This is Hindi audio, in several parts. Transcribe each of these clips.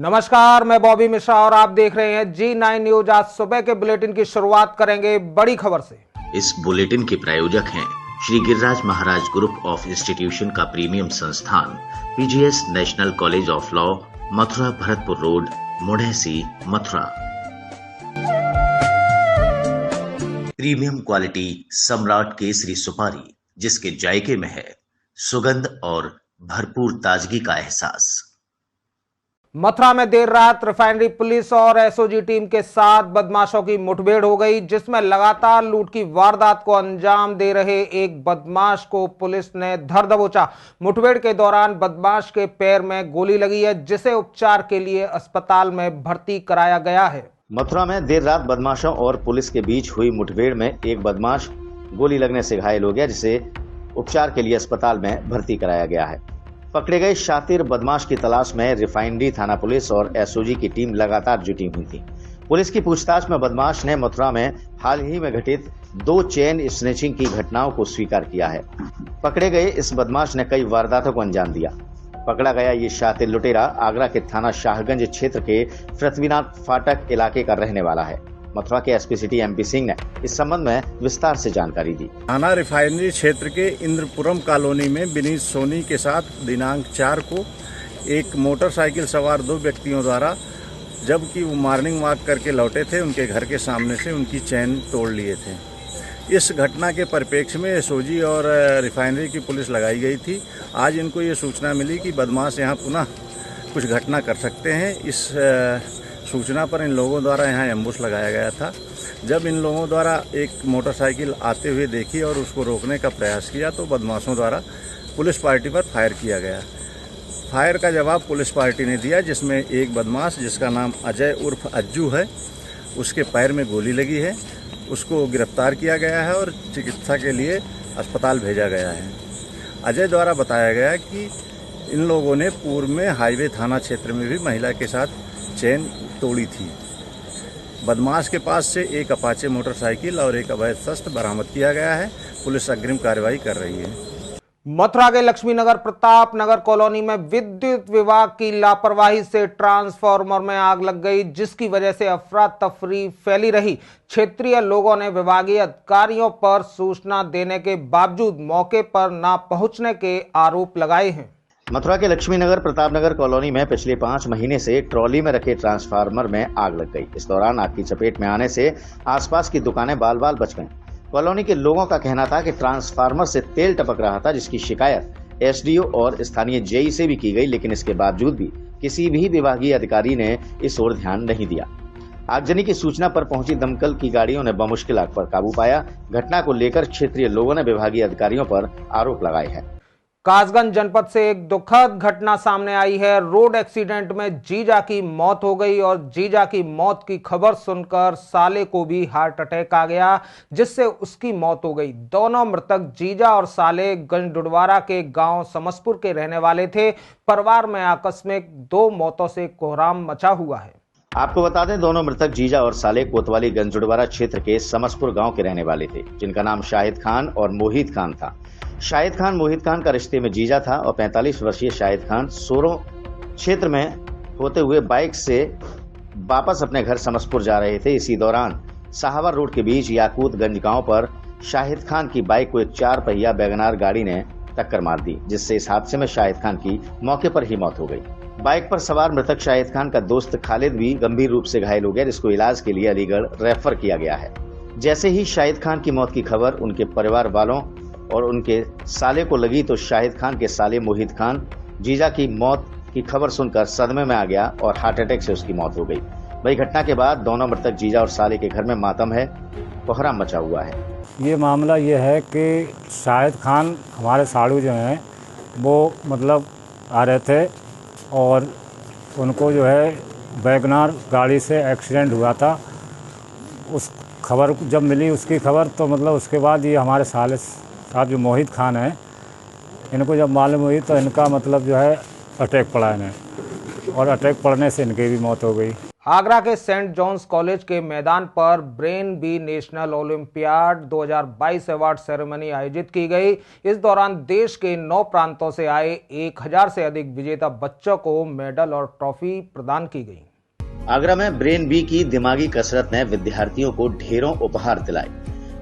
नमस्कार, मैं बॉबी मिश्रा और आप देख रहे हैं G9 न्यूज। आज सुबह के बुलेटिन की शुरुआत करेंगे बड़ी खबर से। इस बुलेटिन के प्रायोजक हैं Shri Giriraj Maharaj group of institution का प्रीमियम संस्थान PGS national college of law, Mathura Bharatpur road, Mudhaisi, Mathura. Premium quality Samrat Kesari सुपारी, जिसके जायके में है सुगंध और भरपूर ताजगी का एहसास। मथुरा में देर रात रिफाइनरी पुलिस और SOG टीम के साथ बदमाशों की मुठभेड़ हो गई, जिसमें लगातार लूट की वारदात को अंजाम दे रहे एक बदमाश को पुलिस ने धर दबोचा। मुठभेड़ के दौरान बदमाश के पैर में गोली लगी है, जिसे उपचार के लिए अस्पताल में भर्ती कराया गया है। मथुरा में देर रात बदमाशों और पुलिस के बीच हुई मुठभेड़ में एक बदमाश गोली लगने से घायल हो गया, जिसे उपचार के लिए अस्पताल में भर्ती कराया गया है। पकड़े गए शातिर बदमाश की तलाश में रिफाइनरी थाना पुलिस और SOG की टीम लगातार जुटी हुई थी। पुलिस की पूछताछ में बदमाश ने मथुरा में हाल ही में घटित 2 चेन स्नेचिंग की घटनाओं को स्वीकार किया है। पकड़े गए इस बदमाश ने कई वारदातों को अंजाम दिया। पकड़ा गया ये शातिर लुटेरा आगरा के थाना शाहगंज क्षेत्र के पृथ्वीनाथ फाटक इलाके का रहने वाला है। मथुरा के SP सिटी MP सिंह ने इस संबंध में विस्तार से जानकारी दी। थाना रिफाइनरी क्षेत्र के इंद्रपुरम कॉलोनी में विनीत सोनी के साथ दिनांक 4 को एक मोटरसाइकिल सवार 2 व्यक्तियों द्वारा, जबकि वो मॉर्निंग वॉक करके लौटे थे, उनके घर के सामने से उनकी चैन तोड़ लिए थे। इस घटना के परिप्रेक्ष्य में SOG और रिफाइनरी की पुलिस लगाई गई थी। आज इनको ये सूचना मिली कि बदमाश यहाँ पुनः कुछ घटना कर सकते हैं। इस सूचना पर इन लोगों द्वारा यहाँ एम्बुश लगाया गया था। जब इन लोगों द्वारा एक मोटरसाइकिल आते हुए देखी और उसको रोकने का प्रयास किया तो बदमाशों द्वारा पुलिस पार्टी पर फायर किया गया। फायर का जवाब पुलिस पार्टी ने दिया, जिसमें एक बदमाश जिसका नाम अजय उर्फ अज्जू है, उसके पैर में गोली लगी है। उसको गिरफ्तार किया गया है और चिकित्सा के लिए अस्पताल भेजा गया है। अजय द्वारा बताया गया कि इन लोगों ने पूर्व में हाईवे थाना क्षेत्र में भी महिला के साथ चेन तोड़ी थी। बदमाश के पास से एक अपाचे मोटरसाइकिल और एक अवैध शस्त्र बरामद किया गया है। पुलिस अग्रिम कार्रवाई कर रही है। मथुरा के लक्ष्मी नगर प्रताप नगर कॉलोनी में विद्युत विभाग की लापरवाही से ट्रांसफार्मर में आग लग गई, जिसकी वजह से अफरा तफरी फैली रही। क्षेत्रीय लोगों ने विभागीय अधिकारियों पर सूचना देने के बावजूद मौके पर न पहुंचने के आरोप लगाए हैं। मथुरा के लक्ष्मी नगर प्रताप नगर कॉलोनी में पिछले 5 महीने से ट्रॉली में रखे ट्रांसफार्मर में आग लग गई। इस दौरान आग की चपेट में आने से आसपास की दुकानें बाल बाल बच गईं। कॉलोनी के लोगों का कहना था कि ट्रांसफार्मर से तेल टपक रहा था, जिसकी शिकायत SDO और स्थानीय JE से भी की गई, लेकिन इसके बावजूद भी किसी भी विभागीय अधिकारी ने इस ओर ध्यान नहीं दिया। आगजनी की सूचना पर पहुंची दमकल की गाड़ियों ने बमुश्किल आग पर काबू पाया। घटना को लेकर क्षेत्रीय लोगों ने विभागीय अधिकारियों पर आरोप लगाए हैं। कासगंज जनपद से एक दुखद घटना सामने आई है। रोड एक्सीडेंट में जीजा की मौत हो गई और जीजा की मौत की खबर सुनकर साले को भी हार्ट अटैक आ गया, जिससे उसकी मौत हो गई। दोनों मृतक जीजा और साले गंजडुडवारा के गांव समसपुर के रहने वाले थे। परिवार में आकस्मिक 2 मौतों से कोहराम मचा हुआ है। आपको बता दें, दोनों मृतक जीजा और साले कोतवाली गंजडुडवारा क्षेत्र के समसपुर गांव के रहने वाले थे, जिनका नाम शाहिद खान और मोहित खान था। शाहिद खान मोहित खान का रिश्ते में जीजा था और 45 वर्षीय शाहिद खान सोरो क्षेत्र में होते हुए बाइक से वापस अपने घर समसपुर जा रहे थे। इसी दौरान साहवर रोड के बीच याकूतगंज गांव पर शाहिद खान की बाइक को एक 4 पहिया वैगनार गाड़ी ने टक्कर मार दी, जिससे इस हादसे में शाहिद खान की मौके पर ही मौत हो गई। बाइक पर सवार मृतक शाहिद खान का दोस्त खालिद भी गंभीर रूप से घायल हो गया, जिसको इलाज के लिए अलीगढ़ रेफर किया गया है। जैसे ही शाहिद खान की मौत की खबर उनके परिवार वालों और उनके साले को लगी तो शाहिद खान के साले मोहित खान जीजा की मौत की खबर सुनकर सदमे में आ गया और हार्ट अटैक से उसकी मौत हो गई। वही घटना के बाद दोनों मृतक जीजा और साले के घर में मातम है, कोहराम मचा हुआ है। ये मामला ये है कि शाहिद खान हमारे साड़ू जो हैं वो मतलब आ रहे थे और उनको जो है वैगनार गाड़ी से एक्सीडेंट हुआ था। उस खबर जब मिली उसकी खबर तो मतलब उसके बाद ये हमारे साले साहब जो मोहित खान हैं, इनको जब मालूम हुई तो इनका मतलब जो है अटैक पड़ा इन्हें और अटैक पड़ने से इनकी भी मौत हो गई। आगरा के सेंट जॉन्स कॉलेज के मैदान पर brain bee national olympiad 2022 award ceremony आयोजित की गई। इस दौरान देश के 9 प्रांतों से आए 1000 से अधिक विजेता बच्चों को मेडल और ट्रॉफी प्रदान की गई। आगरा में ब्रेन बी की दिमागी कसरत ने विद्यार्थियों को ढेरों उपहार दिलाए।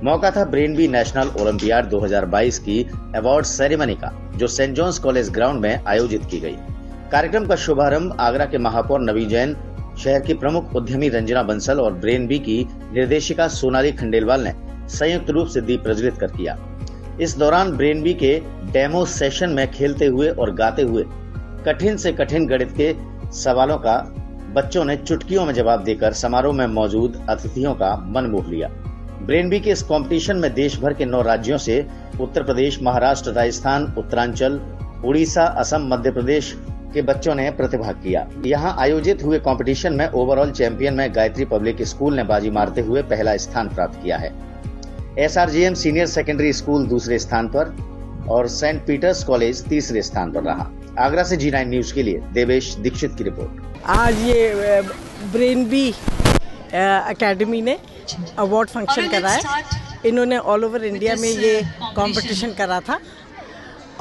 मौका था ब्रेन बी नेशनल ओलंपियाड 2022 की अवार्ड सेरेमनी का, जो सेंट जॉन्स कॉलेज ग्राउंड में आयोजित की गई। कार्यक्रम का शुभारंभ आगरा के महापौर नवीन जैन, शहर की प्रमुख उद्यमी रंजना बंसल और ब्रेन बी की निर्देशिका सोनाली खंडेलवाल ने संयुक्त रूप से दीप प्रज्वलित कर किया। इस दौरान ब्रेन बी के डेमो सेशन में खेलते हुए और गाते हुए कठिन से कठिन गणित के सवालों का बच्चों ने चुटकियों में जवाब देकर समारोह में मौजूद अतिथियों का मन मोह लिया। ब्रेन बी के इस कंपटीशन में देश भर के 9 राज्यों से उत्तर प्रदेश, महाराष्ट्र, राजस्थान, उत्तरांचल, उड़ीसा, असम, मध्य प्रदेश के बच्चों ने प्रतिभाग किया। यहाँ आयोजित हुए कंपटीशन में ओवरऑल चैंपियन में गायत्री पब्लिक स्कूल ने बाजी मारते हुए पहला स्थान प्राप्त किया है। SRJM सीनियर सेकेंडरी स्कूल दूसरे स्थान पर और सेंट पीटर्स कॉलेज तीसरे स्थान पर रहा। आगरा से G9 न्यूज के लिए देवेश दीक्षित की रिपोर्ट। आज ये ब्रेन बी एकेडमी ने अवार्ड फंक्शन कराया। इन्होंने ऑल ओवर इंडिया में ये कंपटीशन करा था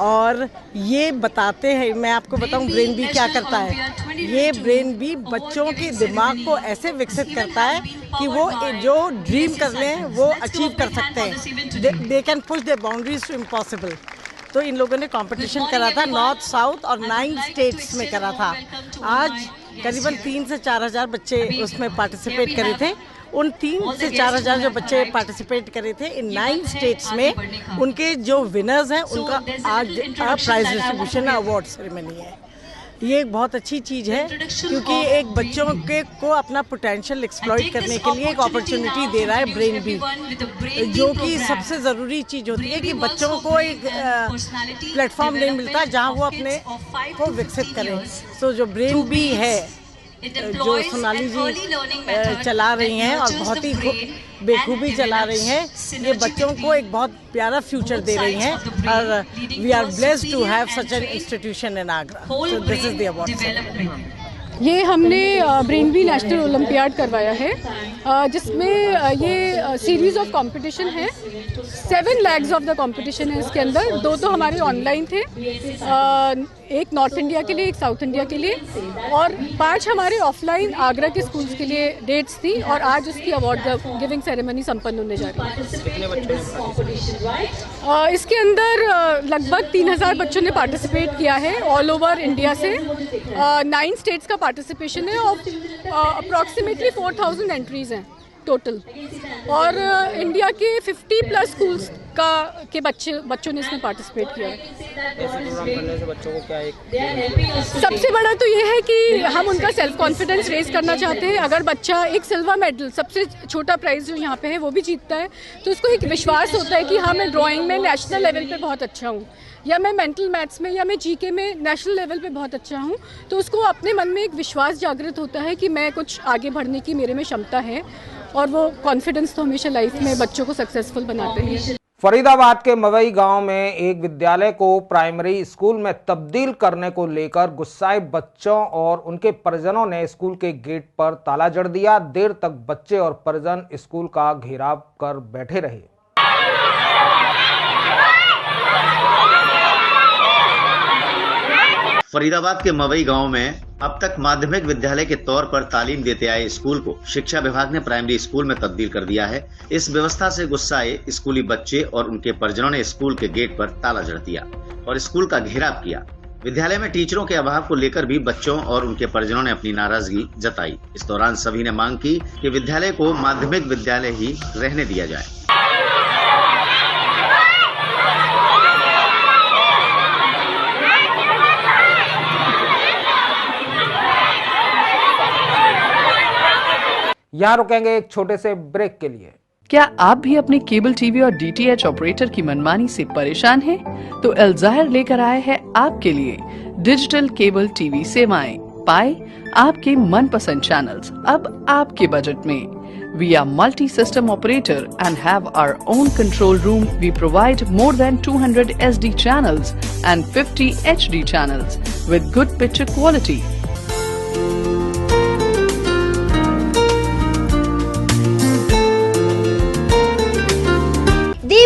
और ये बताते हैं, मैं आपको बताऊं ब्रेन बी क्या करता है। ये ब्रेन बी बच्चों के दिमाग को ऐसे विकसित करता है कि वो जो ड्रीम कर लें वो अचीव कर सकते हैं। They can push their boundaries to impossible. तो इन लोगों ने कंपटीशन करा था नॉर्थ, साउथ और 9 स्टेट्स में करा था। आज करीबन 3 से 4 हज़ार बच्चे उसमें पार्टिसिपेट करे थे। उन 3 से 4 हज़ार जो बच्चे पार्टिसिपेट करे थे इन 9 स्टेट्स में, उनके जो विनर्स हैं उनका आज प्राइज डिस्ट्रीब्यूशन अवार्ड सेरेमनी है। ये एक बहुत अच्छी चीज़ है क्योंकि एक बच्चों के को अपना पोटेंशियल एक्सप्लॉइट करने के लिए एक अपॉर्चुनिटी दे रहा है ब्रेन बी, जो कि सबसे ज़रूरी चीज़ होती है कि बच्चों को एक प्लेटफॉर्म नहीं मिलता जहाँ वो अपने को विकसित करें। तो जो ब्रेन बी है जो सोनाली जी चला रही हैं और बहुत ही बेखूबी चला रही हैं, ये बच्चों को एक बहुत प्यारा फ्यूचर दे रही हैं और we are blessed to have such an institution in Agra. So this is the award. ये हमने ब्रेन बी नेशनल ओलंपियाड करवाया है, जिसमें ये सीरीज़ ऑफ कंपटीशन है। 7 लेग्स ऑफ द कंपटीशन है इसके अंदर। 2 तो हमारे ऑनलाइन थे, एक नॉर्थ इंडिया के लिए, एक साउथ इंडिया के लिए, और 5 हमारे ऑफलाइन आगरा के स्कूल्स के लिए डेट्स थी। और आज उसकी अवार्ड गिविंग सेरेमनी संपन्न होने जा रही है। इसके अंदर लगभग 3000 बच्चों ने पार्टिसिपेट किया है ऑल ओवर इंडिया से। 9 स्टेट्स का पार्टिसिपेशन है और अप्रॉक्सीमेटली 4000 एंट्रीज हैं टोटल। और इंडिया के 50+ स्कूल्स के बच्चों ने इसमें पार्टिसिपेट किया है। करने से बच्चों को क्या सबसे बड़ा तो ये है कि हम उनका सेल्फ कॉन्फिडेंस रेज करना चाहते हैं। अगर बच्चा एक सिल्वर मेडल, सबसे छोटा प्राइज जो यहाँ पे है, वो भी जीतता है तो उसको एक विश्वास होता है कि हाँ, मैं ड्राइंग में नेशनल लेवल पे बहुत अच्छा हूँ, या मैं मेंटल मैथ्स में या मैं जीके में नेशनल लेवल पे बहुत अच्छा हूँ। तो उसको अपने मन में एक विश्वास जागृत होता है कि मैं कुछ आगे बढ़ने की मेरे में क्षमता है, और वो कॉन्फिडेंस तो हमेशा लाइफ में बच्चों को सक्सेसफुल बनाते हैं। फरीदाबाद के मवई गांव में एक विद्यालय को प्राइमरी स्कूल में तब्दील करने को लेकर गुस्साए बच्चों और उनके परिजनों ने स्कूल के गेट पर ताला जड़ दिया। देर तक बच्चे और परिजन स्कूल का घेराव कर बैठे रहे। फरीदाबाद के मवई गांव में अब तक माध्यमिक विद्यालय के तौर पर तालीम देते आए स्कूल को शिक्षा विभाग ने प्राइमरी स्कूल में तब्दील कर दिया है। इस व्यवस्था से गुस्साए स्कूली बच्चे और उनके परिजनों ने स्कूल के गेट पर ताला जड़ दिया और स्कूल का घेराव किया। विद्यालय में टीचरों के अभाव को लेकर भी बच्चों और उनके परिजनों ने अपनी नाराजगी जताई। इस दौरान सभी ने मांग की कि विद्यालय को माध्यमिक विद्यालय ही रहने दिया जाए। यहाँ रुकेंगे एक छोटे से ब्रेक के लिए। क्या आप भी अपने केबल टीवी और DTH ऑपरेटर की मनमानी से परेशान हैं? तो अल-ज़ाहिर लेकर आए हैं आपके लिए डिजिटल केबल टीवी सेवाएं। पाए आपके मनपसंद चैनल्स अब आपके बजट में। We are multi-system operator and have our own control room. We provide more than 200 SD channels and 50 HD channels with good picture quality.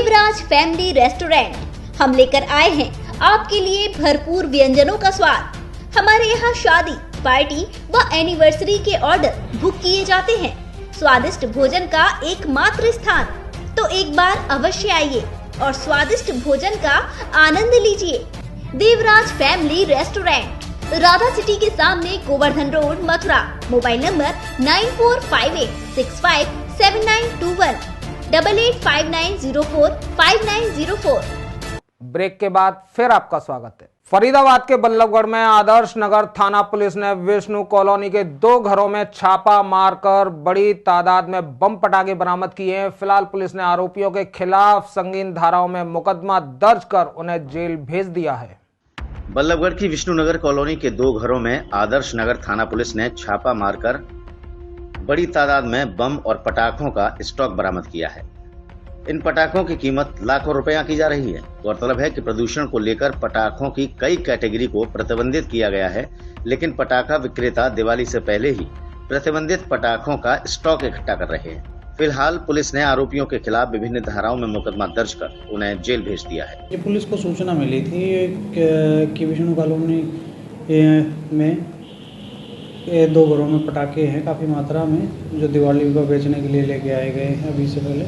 Devraj family restaurant हम लेकर आए हैं आपके लिए भरपूर व्यंजनों का स्वाद। हमारे यहाँ शादी, पार्टी व एनिवर्सरी के ऑर्डर बुक किए जाते हैं। स्वादिष्ट भोजन का एकमात्र स्थान, तो एक बार अवश्य आइए और स्वादिष्ट भोजन का आनंद लीजिए। Devraj family restaurant, Radha city के सामने, Govardhan road, Mathura. Mobile number 9458657921 8859045904। Break के बाद फिर आपका स्वागत है। फरीदाबाद के बल्लभगढ़ में आदर्श नगर थाना पुलिस ने विष्णु कॉलोनी के 2 घरों में छापा मारकर बड़ी तादाद में बम पटाखे बरामद किए हैं। फिलहाल पुलिस ने आरोपियों के खिलाफ संगीन धाराओं में मुकदमा दर्ज कर उन्हें जेल भेज दिया है। बल्लभगढ़ की विष्णुनगर कॉलोनी के 2 घरों में आदर्श नगर थाना पुलिस ने छापा मारकर बड़ी तादाद में बम और पटाखों का स्टॉक बरामद किया है। इन पटाखों की कीमत लाखों रुपया की जा रही है। गौरतलब है कि प्रदूषण को लेकर पटाखों की कई कैटेगरी को प्रतिबंधित किया गया है, लेकिन पटाखा विक्रेता दिवाली से पहले ही प्रतिबंधित पटाखों का स्टॉक इकट्ठा कर रहे हैं। फिलहाल पुलिस ने आरोपियों के खिलाफ विभिन्न धाराओं में मुकदमा दर्ज कर उन्हें जेल भेज दिया है। ये पुलिस को सूचना मिली थी कि विष्णु कॉलोनी में 2 घरों में पटाखे हैं काफ़ी मात्रा में, जो दिवाली को बेचने के लिए लेके आए गए हैं अभी से पहले।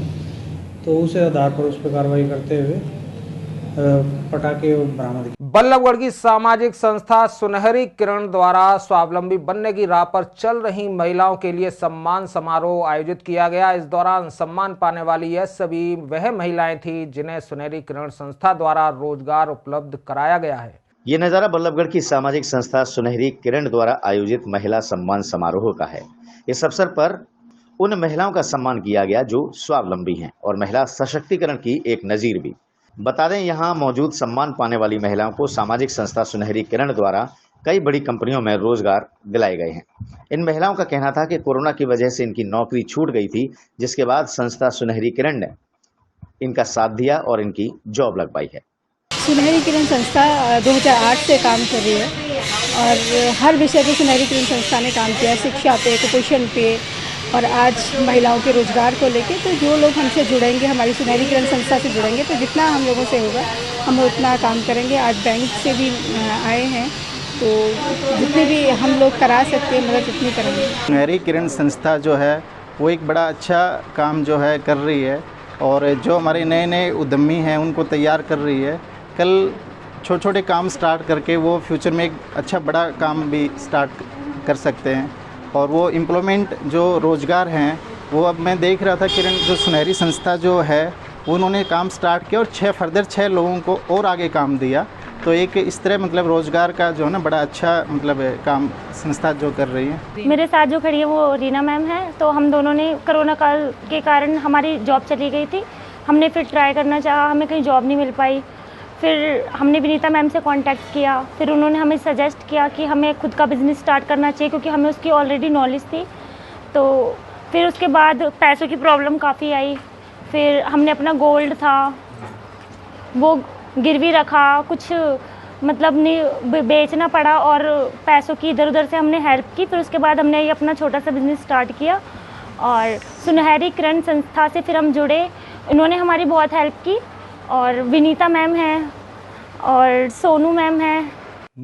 तो उस आधार पर उस पर कार्रवाई करते हुए पटाखे बरामद किए। बल्लभगढ़ की सामाजिक संस्था सुनहरी किरण द्वारा स्वावलंबी बनने की राह पर चल रही महिलाओं के लिए सम्मान समारोह आयोजित किया गया। इस दौरान सम्मान पाने वाली यह सभी वह महिलाएं थी जिन्हें सुनहरी किरण संस्था द्वारा रोजगार उपलब्ध कराया गया है। ये नज़ारा बल्लभगढ़ की सामाजिक संस्था सुनहरी किरण द्वारा आयोजित महिला सम्मान समारोह का है। इस अवसर पर उन महिलाओं का सम्मान किया गया जो स्वावलंबी हैं और महिला सशक्तिकरण की एक नजीर भी। बता दें, यहाँ मौजूद सम्मान पाने वाली महिलाओं को सामाजिक संस्था सुनहरी किरण द्वारा कई बड़ी कंपनियों में रोजगार दिलाए गए हैं। इन महिलाओं का कहना था कि कोरोना की वजह से इनकी नौकरी छूट गई थी, जिसके बाद संस्था सुनहरी किरण ने इनका साथ दिया और इनकी जॉब लगवाई है। सुनहरी किरण संस्था 2008 से काम कर रही है और हर विषय पे सुनहरी किरण संस्था ने काम किया है, शिक्षा पे, कुपोषण पे और आज महिलाओं के रोजगार को लेके। तो जो लोग हमसे जुड़ेंगे, हमारी सुनहरी किरण संस्था से जुड़ेंगे, तो जितना हम लोगों से होगा हम उतना काम करेंगे। आज बैंक से भी आए हैं, तो जितने भी हम लोग करा सकते हैं मदद उतनी करेंगे। सुनहरी किरण संस्था जो है वो एक बड़ा अच्छा काम जो है कर रही है और जो हमारे नए नए उद्यमी हैं उनको तैयार कर रही है। कल छोटे छोटे काम स्टार्ट करके वो फ्यूचर में एक अच्छा बड़ा काम भी स्टार्ट कर सकते हैं। और वो एम्प्लॉयमेंट जो रोज़गार हैं वो अब मैं देख रहा था किरण जो सुनहरी संस्था जो है उन्होंने काम स्टार्ट किया और 6 लोगों को और आगे काम दिया। तो एक इस तरह मतलब रोज़गार का जो है ना बड़ा अच्छा मतलब काम संस्था जो कर रही है। मेरे साथ जो खड़ी है वो रीना मैम है। तो हम दोनों ने कोरोना काल के कारण हमारी जॉब चली गई थी, हमने फिर ट्राई करना चाहा, हमें कहीं जॉब नहीं मिल पाई। फिर हमने विनीता मैम से कांटेक्ट किया, फिर उन्होंने हमें सजेस्ट किया कि हमें खुद का बिज़नेस स्टार्ट करना चाहिए क्योंकि हमें उसकी ऑलरेडी नॉलेज थी। तो फिर उसके बाद पैसों की प्रॉब्लम काफ़ी आई। फिर हमने अपना गोल्ड था वो गिरवी रखा, कुछ मतलब नहीं बेचना पड़ा और पैसों की इधर उधर से हमने हेल्प की। फिर उसके बाद हमने ये अपना छोटा सा बिज़नेस स्टार्ट किया और सुनहरी किरण संस्था से फिर हम जुड़े। इन्होंने हमारी बहुत हेल्प की और विनीता मैम हैं और सोनू मैम हैं।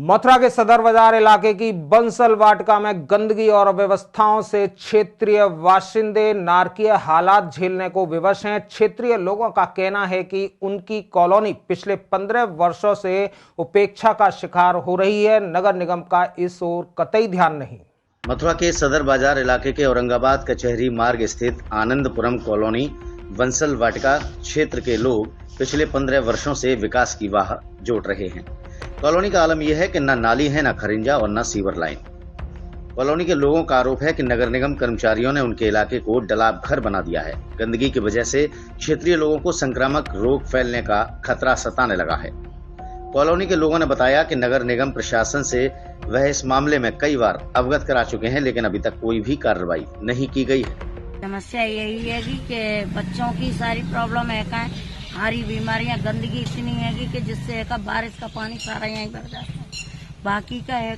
मथुरा के सदर बाजार इलाके की बंसल वाटिका में गंदगी और अव्यवस्थाओं से क्षेत्रीय बाशिंदे नारकीय हालात झेलने को विवश हैं। क्षेत्रीय लोगों का कहना है कि उनकी कॉलोनी पिछले 15 वर्षों से उपेक्षा का शिकार हो रही है। नगर निगम का इस ओर कतई ध्यान नहीं। मथुरा के सदर बाजार इलाके के औरंगाबाद कचहरी मार्ग स्थित आनंदपुरम कॉलोनी बंसल वाटिका क्षेत्र के लोग पिछले 15 वर्षों से विकास की वाह जोड़ रहे हैं। कॉलोनी का आलम यह है कि न नाली है, न खरिंजा और न सीवर लाइन। कॉलोनी के लोगों का आरोप है कि नगर निगम कर्मचारियों ने उनके इलाके को डलाब घर बना दिया है। गंदगी की वजह से क्षेत्रीय लोगों को संक्रामक रोग फैलने का खतरा सताने लगा है। कॉलोनी के लोगों ने बताया कि नगर निगम प्रशासन से वह इस मामले में कई बार अवगत करा चुके हैं, लेकिन अभी तक कोई भी कार्रवाई नहीं की गई है। समस्या यही है कि बच्चों की सारी प्रॉब्लम है, सारी बीमारियां, गंदगी इतनी है कि जिससे बारिश का पानी सारा यहीं भर जाता है। बाकी का है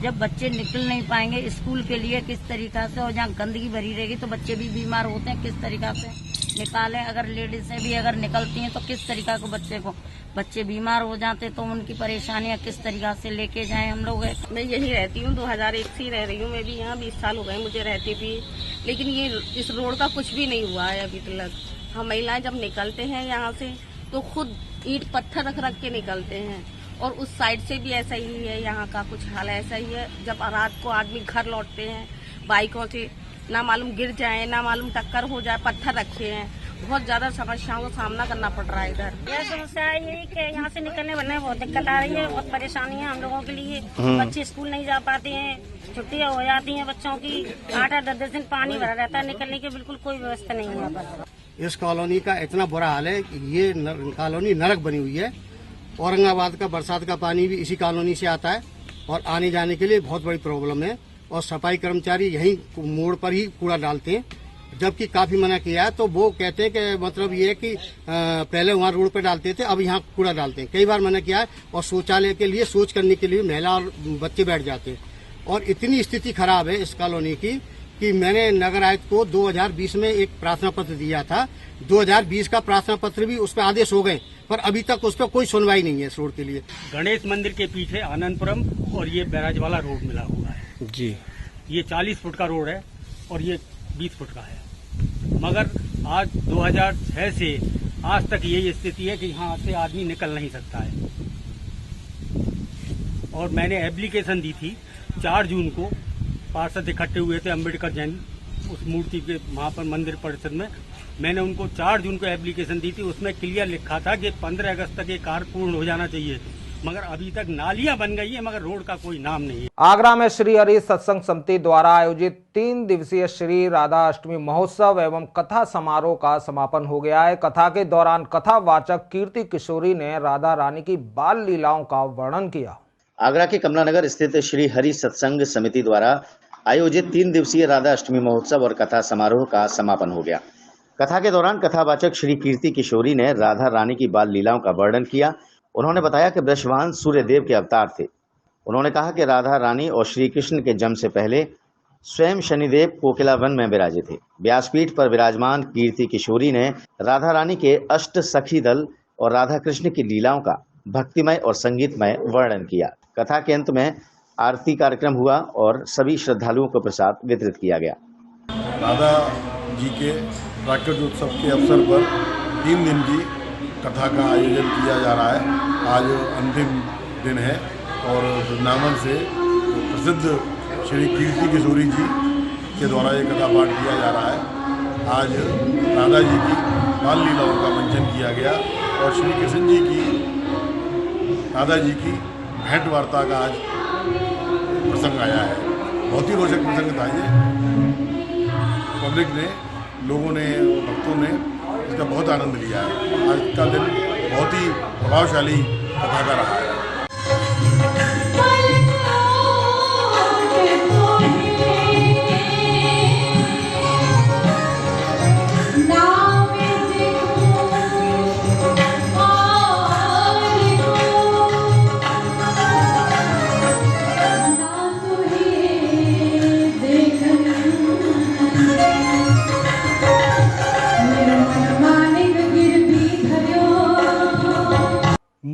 जब बच्चे निकल नहीं पाएंगे स्कूल के लिए किस तरीका से, और जहाँ गंदगी भरी रहेगी तो बच्चे भी बीमार होते हैं किस तरीका से। निकालें। अगर लेडीजें भी अगर निकलती हैं तो किस तरीका को बच्चे बीमार हो जाते तो उनकी परेशानियां किस तरीका से लेके जाएं हम लोग। मैं यही रहती हूँ, 2001 से रह रही हूँ मैं भी यहाँ, 20 साल हो गए मुझे रहती थी, लेकिन ये इस रोड का कुछ भी नहीं हुआ है अभी तक। हम महिलाएं जब निकलते हैं यहाँ से तो खुद ईंट पत्थर रख रख के निकलते हैं, और उस साइड से भी ऐसा ही है, यहाँ का कुछ हाल ऐसा ही है। जब रात को आदमी घर लौटते हैं बाइकों से, ना मालूम गिर जाए, ना मालूम टक्कर हो जाए, पत्थर रखे हैं, बहुत ज्यादा समस्याओं का सामना करना पड़ रहा है इधर। यह समस्या है कि यहाँ से निकलने बनने बहुत दिक्कत आ रही है, बहुत परेशानी है हम लोगों के लिए। बच्चे स्कूल नहीं जा पाते हैं, छुट्टियाँ हो जाती हैं बच्चों की, 8-8 10 दिन पानी भरा रहता है, निकलने की बिल्कुल कोई व्यवस्था नहीं है यहाँ पर। इस कॉलोनी का इतना बुरा हाल है कि ये कॉलोनी नरक बनी हुई है। औरंगाबाद का बरसात का पानी भी इसी कॉलोनी से आता है और आने जाने के लिए बहुत बड़ी प्रॉब्लम है। और सफाई कर्मचारी यहीं मोड़ पर ही कूड़ा डालते हैं, जबकि काफी मना किया है। तो वो कहते हैं कि मतलब ये है कि पहले वहाँ रोड पे डालते थे, अब यहाँ कूड़ा डालते हैं। कई बार मना किया है, और शौचालय के लिए शौच करने के लिए महिला और बच्चे बैठ जाते हैं। और इतनी स्थिति खराब है इस कॉलोनी की कि मैंने नगर आयुक्त को 2020 में एक प्रार्थना पत्र दिया था। 2020 का प्रार्थना पत्र भी उस पर आदेश हो गए, पर अभी तक उस पर कोई सुनवाई नहीं है इस रोड के लिए। गणेश मंदिर के पीछे आनंदपुरम और ये बैराज वाला रोड मिला हुआ है जी। ये 40 फुट का रोड है और ये 20 फुट का है, मगर आज 2006 से आज तक यही स्थिति है कि यहाँ से आदमी निकल नहीं सकता है। और मैंने एप्लीकेशन दी थी 4 जून को, पार्षद इकट्ठे हुए थे अम्बेडकर जैन उस मूर्ति के वहाँ पर मंदिर परिसर में। मैंने उनको 4 जून को एप्लीकेशन दी थी, उसमें क्लियर लिखा था कि 15 अगस्त तक ये कार्य पूर्ण हो जाना चाहिए, मगर अभी तक नालियां बन गई है, मगर रोड का कोई नाम नहीं है। आगरा में श्री हरि सत्संग समिति द्वारा आयोजित 3 दिवसीय श्री राधा अष्टमी महोत्सव एवं कथा समारोह का समापन हो गया है। कथा के दौरान कथावाचक कीर्ति किशोरी ने राधा रानी की बाल लीलाओं का वर्णन किया। आगरा के कमलानगर स्थित श्री हरि सत्संग समिति द्वारा आयोजित 3 दिवसीय राधा अष्टमी महोत्सव और कथा समारोह का समापन हो गया। कथा के दौरान कथावाचक श्री कीर्ति किशोरी ने राधा रानी की बाल लीलाओं का वर्णन किया। उन्होंने बताया कि वृषभान सूर्यदेव के अवतार थे। उन्होंने कहा कि राधा रानी और श्री कृष्ण के जन्म से पहले स्वयं शनिदेव कोकिला वन में विराजे थे। व्यासपीठ पर विराजमान कीर्ति किशोरी ने राधा रानी के अष्ट सखी दल और राधा कृष्ण की लीलाओं का भक्तिमय और संगीतमय वर्णन किया। कथा के अंत में आरती कार्यक्रम हुआ और सभी श्रद्धालुओं को प्रसाद वितरित किया गया। राधा जी के प्राकट्योत्सव के अवसर पर 3 दिन की कथा का आयोजन किया जा रहा है। आज अंतिम दिन है और वृंदावन से प्रसिद्ध श्री कीर्ति किशोरी जी के द्वारा ये कथा पाठ किया जा रहा है। आज राधा जी की बाल लीलाओं का मंचन किया गया और श्री कृष्ण जी की राधा जी की भेंट वार्ता का आज प्रसंग आया है। बहुत ही रोचक प्रसंग था ये। पब्लिक ने, लोगों ने, भक्तों ने इसका बहुत आनंद लिया है। आज का दिन बहुत ही प्रभावशाली कथा का रहा है।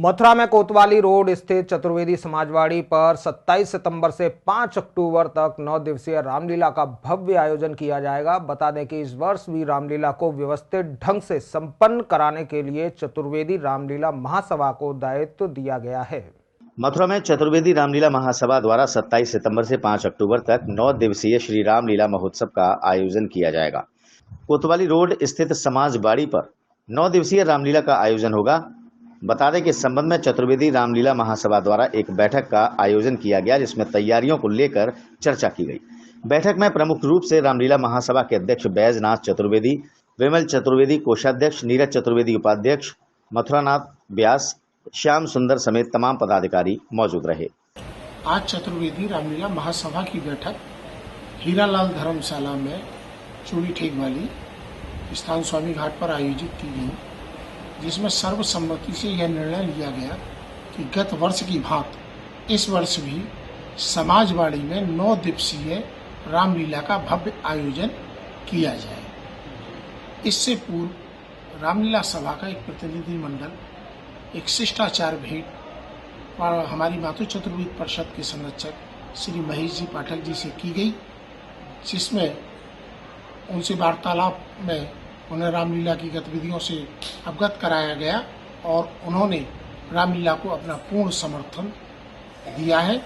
मथुरा में कोतवाली रोड स्थित चतुर्वेदी समाजवाड़ी पर 27 सितंबर से 5 अक्टूबर तक 9 दिवसीय रामलीला का भव्य आयोजन किया जाएगा। बता दें कि इस वर्ष भी रामलीला को व्यवस्थित ढंग से संपन्न कराने के लिए चतुर्वेदी रामलीला महासभा को दायित्व दिया गया है। मथुरा में चतुर्वेदी रामलीला महासभा द्वारा 27 सितंबर से 5 अक्टूबर तक 9 दिवसीय श्री रामलीला महोत्सव का आयोजन किया जाएगा। कोतवाली रोड स्थित समाजबाड़ी पर 9 दिवसीय रामलीला का आयोजन होगा। बता दें कि इस संबंध में चतुर्वेदी रामलीला महासभा द्वारा एक बैठक का आयोजन किया गया, जिसमें तैयारियों को लेकर चर्चा की गई। बैठक में प्रमुख रूप से रामलीला महासभा के अध्यक्ष बैजनाथ चतुर्वेदी, विमल चतुर्वेदी कोषाध्यक्ष, नीरज चतुर्वेदी उपाध्यक्ष, मथुरानाथ व्यास, श्याम सुंदर समेत तमाम पदाधिकारी मौजूद रहे। आज चतुर्वेदी रामलीला महासभा की बैठक हीरालाल धर्मशाला में चूड़ी ठेक वाली स्थान स्वामी घाट पर आयोजित की गई, जिसमें सर्वसम्मति से यह निर्णय लिया गया कि गत वर्ष की भांति इस वर्ष भी समाजवाड़ी में 9 दिवसीय रामलीला का भव्य आयोजन किया जाए। इससे पूर्व रामलीला सभा का एक प्रतिनिधि मंडल, एक शिष्टाचार भेंट और हमारी मातु चतुर्वेदी परिषद के संरक्षक श्री महेश जी पाठक जी से की गई, जिसमें उनसे वार्तालाप में उन्हें रामलीला की गतिविधियों से अवगत कराया गया और उन्होंने रामलीला को अपना पूर्ण समर्थन दिया है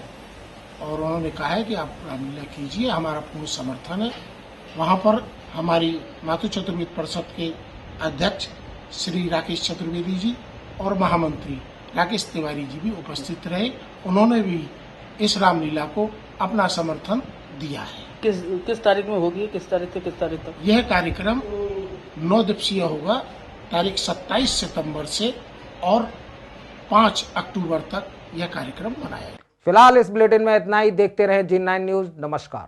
और उन्होंने कहा है कि आप रामलीला कीजिए, हमारा पूर्ण समर्थन है। वहाँ पर हमारी मातु चतुर्वेदी परिषद के अध्यक्ष श्री राकेश चतुर्वेदी जी और महामंत्री राकेश तिवारी जी भी उपस्थित रहे। उन्होंने भी इस रामलीला को अपना समर्थन दिया है। किस तारीख में होगी, किस तारीख से किस तारीख तक? यह कार्यक्रम 9 दिवसीय होगा, तारीख 27 सितंबर से और 5 अक्टूबर तक यह कार्यक्रम मनाया। फिलहाल इस बुलेटिन में इतना ही। देखते रहे G9 न्यूज। नमस्कार।